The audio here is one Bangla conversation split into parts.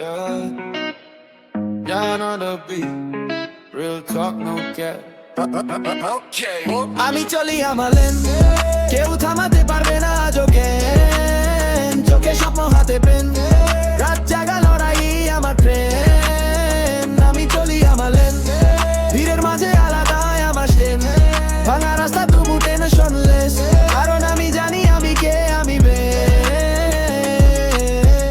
Yeah, John on the beat. Real talk, no cap. Okay. আমি চলি আমালেন কেউ থামাতে পারবে না আজকে চোখে স্বপ্ন হাতে পেন রাত জাগা লড়াই আমার ট্রেন আমি চলি আমালেন ভিড়ের মাঝে আলাদা আমার ট্রেন ভাঙা রাস্তা তবু টেনশনলেস কারণ আমি জানি আমি কে আমি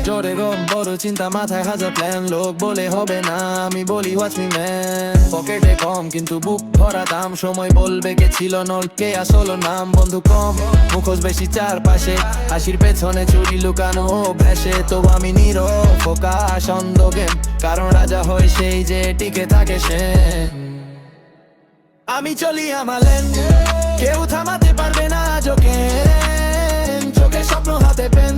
জোরে গম বড় চিন্তা মাথায় হাজার প্ল্যান লোক বলে হবে না আমি বলি ওয়াচ মি ম্যান পকেটে কম কিন্তু বুক ভরা দাম সময় বলবে কে ছিল নল কে আসলো নাম বন্ধু কম মুখোশ বেশি চারপাশে হাসির পেছনে চুরি লুকানো ভেসে তো আমি নীরব ফোকাস অন্ধ গেম কারণ রাজা হয় সেই যে টিকে থাকে সে আমি চলি আমালেন কেউ থামাতে পারবে না আজকে চোখে স্বপ্ন হাতে পেন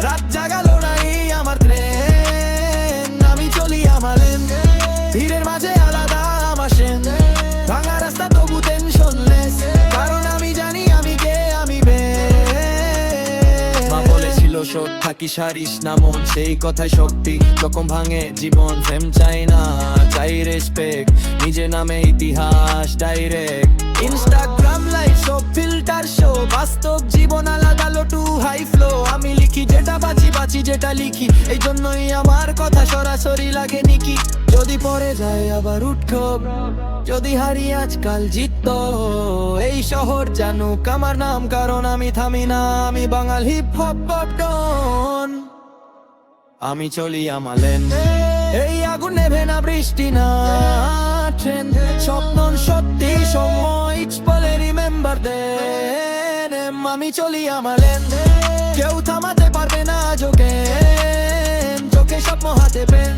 রাত জাগা লড়াই আমার ট্রেন আমি চলি আমালেন ভিড়ের মাঝে আলাদা আমার সেন ভাঙা রাস্তা তবু টেনশনলেস কারণ আমি জানি আমি কে আমি মা বলেছিল সৎ থাকি সারিস না মন সেই কথায় শক্তি যখন ভাঙে জীবন ফেম চাই না চাই রেসপেক্ট নিজে নামে ইতিহাস ডাইরেক্ট ইনস্টাগ্রাম লাইভ সব ফিল্টার শো বাস্তব জীবন আলাদা লোটু হাই ফ্লো আমি লিখি যেটা বাঁচি যেটা লিখি এই জন্যই আমার কথা সরাসরি লাগে নিকি যদি পরে যায় আবার উঠো যদি হারি আজকাল জিতত এই শহর জানুক আমার নাম কারণ আমি থামি না আমি বাঙাল হিপ হপ ডন আমি চলি আমালেন এই আগুন নেভে না বৃষ্টি না ট্রেন স্বপ্ন সত্যি সময় বলে রিমেম্বার দেন আমি চলি আমালেন কেউ থামাতে পারবে না চোখে স্বপ্ন হাতে পেন